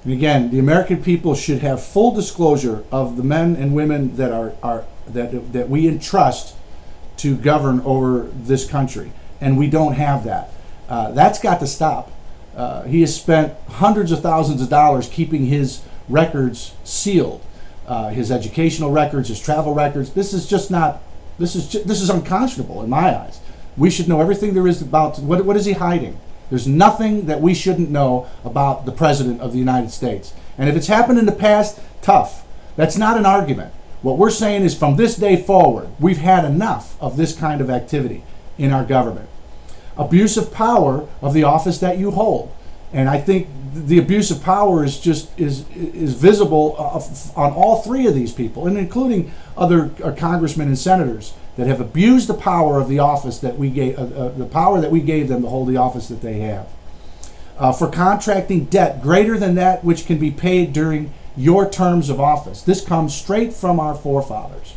And again, the American people should have full disclosure of the men and women that we entrust to govern over this country, and we don't have that. That's got to stop. He has spent hundreds of thousands of dollars keeping his records sealed, his educational records, his travel records. This is just not. This is unconscionable in my eyes. We should know everything there is about. What is he hiding? There's nothing that we shouldn't know about the President of the United States. And if it's happened in the past, tough. That's not an argument. What we're saying is from this day forward, we've had enough of this kind of activity in our government. Abuse of power of the office that you hold. And I think the abuse of power is visible on all three of these people, and including other congressmen and senators that have abused the power of the office that we gave, the power that we gave them to hold the office that they have. For contracting debt greater than that which can be paid during your terms of office. This comes straight from our forefathers.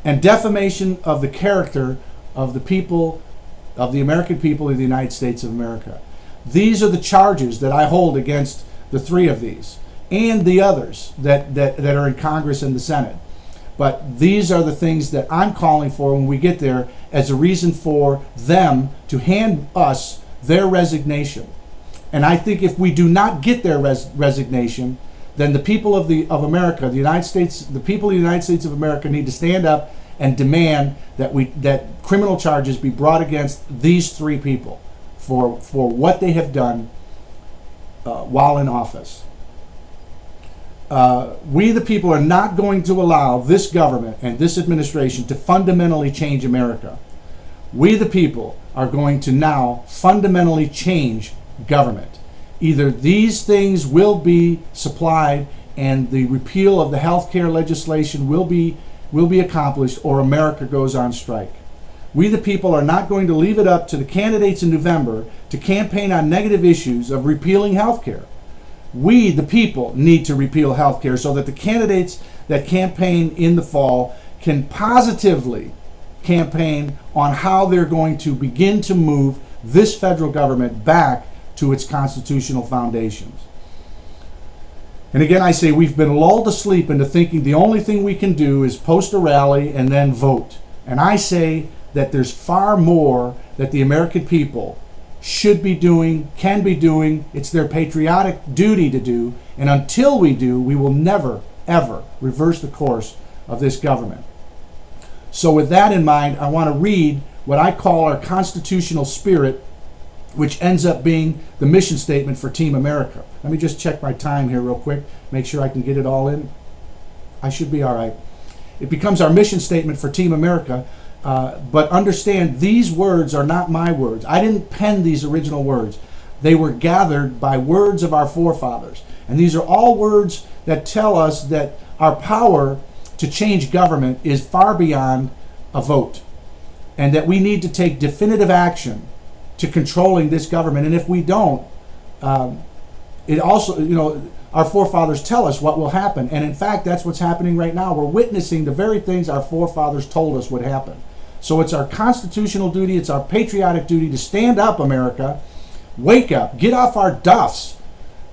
And defamation of the character of the people, of the American people of the United States of America. These are the charges that I hold against the three of these and the others that are in Congress and the Senate. But these are the things that I'm calling for when we get there as a reason for them to hand us their resignation. And I think if we do not get their resignation, then the people of America, the United States, the people of the United States of America need to stand up and demand that criminal charges be brought against these three people for what they have done while in office. We the people are not going to allow this government and this administration to fundamentally change America. We the people are going to now fundamentally change government. Either these things will be supplied and the repeal of the health care legislation will be accomplished, or America goes on strike. We the people are not going to leave it up to the candidates in November to campaign on negative issues of repealing health care. We, the people, need to repeal health care so that the candidates that campaign in the fall can positively campaign on how they're going to begin to move this federal government back to its constitutional foundations. And again, I say we've been lulled to sleep into thinking the only thing we can do is post a rally and then vote. And I say that there's far more that the American people should be doing, can be doing. It's their patriotic duty to do. And until we do, we will never, ever reverse the course of this government. So with that in mind, I want to read what I call our constitutional spirit, which ends up being the mission statement for Team America. Let me just check my time here real quick, make sure I can get it all in. I should be all right. It becomes our mission statement for Team America, but understand these words are not my words. I didn't pen these original words. They were gathered by words of our forefathers. And these are all words that tell us that our power to change government is far beyond a vote, and that we need to take definitive action to controlling this government. And if we don't, it also, our forefathers tell us what will happen. And in fact, that's what's happening right now. We're witnessing the very things our forefathers told us would happen. So it's our constitutional duty, it's our patriotic duty to stand up, America. Wake up, get off our duffs,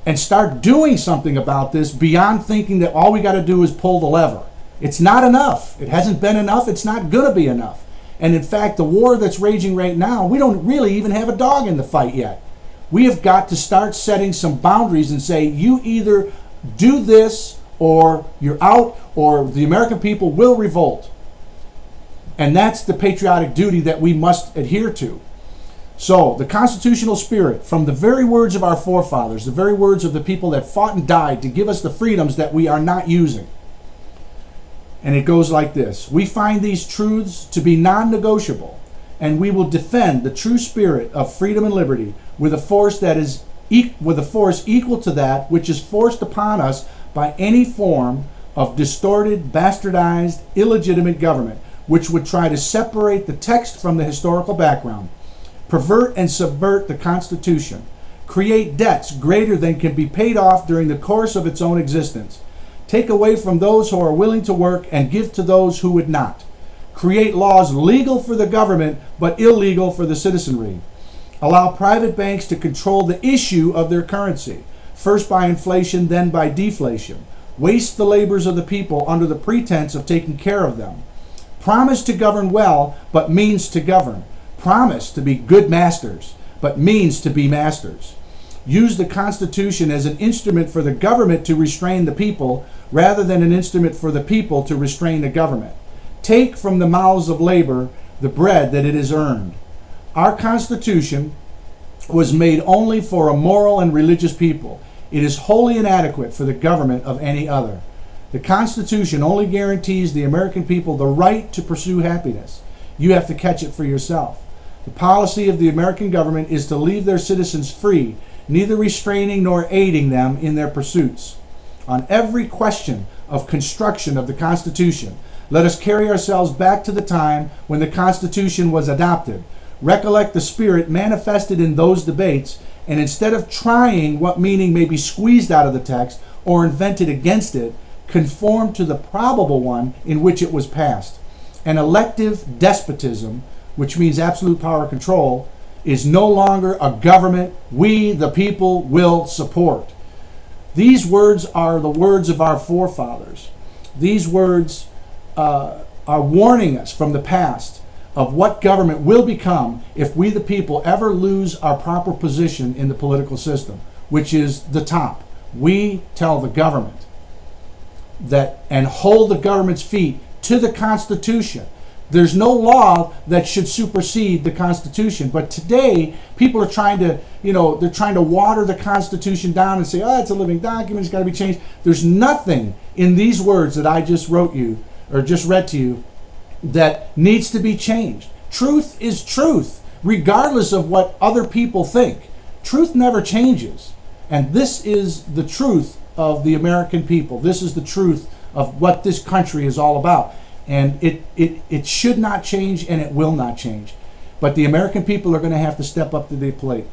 and start doing something about this beyond thinking that all we got to do is pull the lever. It's not enough. It hasn't been enough. It's not going to be enough. And in fact, the war that's raging right now, we don't really even have a dog in the fight yet. We have got to start setting some boundaries and say, you either do this or you're out, or the American people will revolt. And that's the patriotic duty that we must adhere to. So, the constitutional spirit, from the very words of our forefathers, the very words of the people that fought and died to give us the freedoms that we are not using. And it goes like this: we find these truths to be non-negotiable, and we will defend the true spirit of freedom and liberty with a force equal to that which is forced upon us by any form of distorted, bastardized, illegitimate government, which would try to separate the text from the historical background, pervert and subvert the Constitution, create debts greater than can be paid off during the course of its own existence, take away from those who are willing to work and give to those who would not, create laws legal for the government but illegal for the citizenry, allow private banks to control the issue of their currency, first by inflation, then by deflation. Waste the labors of the people under the pretense of taking care of them. Promise to govern well, but means to govern. Promise to be good masters, but means to be masters. Use the Constitution as an instrument for the government to restrain the people, rather than an instrument for the people to restrain the government. Take from the mouths of labor the bread that it has earned. Our Constitution was made only for a moral and religious people. It is wholly inadequate for the government of any other. The Constitution only guarantees the American people the right to pursue happiness. You have to catch it for yourself. The policy of the American government is to leave their citizens free, neither restraining nor aiding them in their pursuits. On every question of construction of the Constitution, let us carry ourselves back to the time when the Constitution was adopted. Recollect the spirit manifested in those debates, and instead of trying what meaning may be squeezed out of the text or invented against it, conform to the probable one in which it was passed. An elective despotism, which means absolute power control, is no longer a government we, the people, will support. These words are the words of our forefathers. These words are warning us from the past of what government will become if we, the people, ever lose our proper position in the political system, which is the top. We tell the government that and hold the government's feet to the Constitution. There's no law that should supersede the Constitution. But today, people are trying to, they're trying to water the Constitution down and say, oh, it's a living document, it's got to be changed. There's nothing in these words that I just wrote you, or just read to you, that needs to be changed. Truth is truth, regardless of what other people think. Truth never changes. And this is the truth of the American people. This is the truth of what this country is all about. And it should not change, and it will not change. But the American people are going to have to step up to the plate.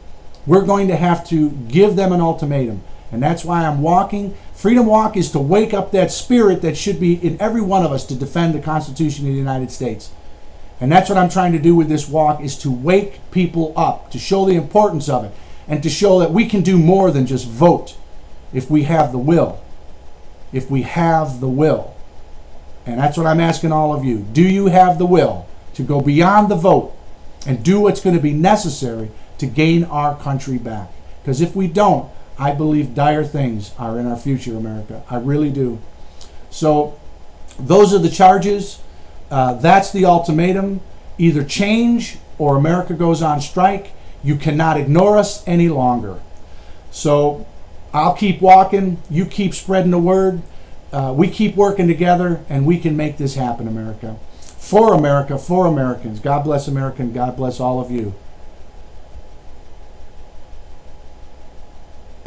We're going to have to give them an ultimatum. And that's why I'm walking. Freedom Walk is to wake up that spirit that should be in every one of us to defend the Constitution of the United States. And that's what I'm trying to do with this walk, is to wake people up, to show the importance of it, and to show that we can do more than just vote if we have the will. If we have the will. And that's what I'm asking all of you. Do you have the will to go beyond the vote and do what's going to be necessary to gain our country back? Because if we don't, I believe dire things are in our future, America. I really do. So those are the charges. That's the ultimatum. Either change or America goes on strike. You cannot ignore us any longer. So I'll keep walking. You keep spreading the word. We keep working together, and we can make this happen, America. For America, for Americans. God bless America, and God bless all of you.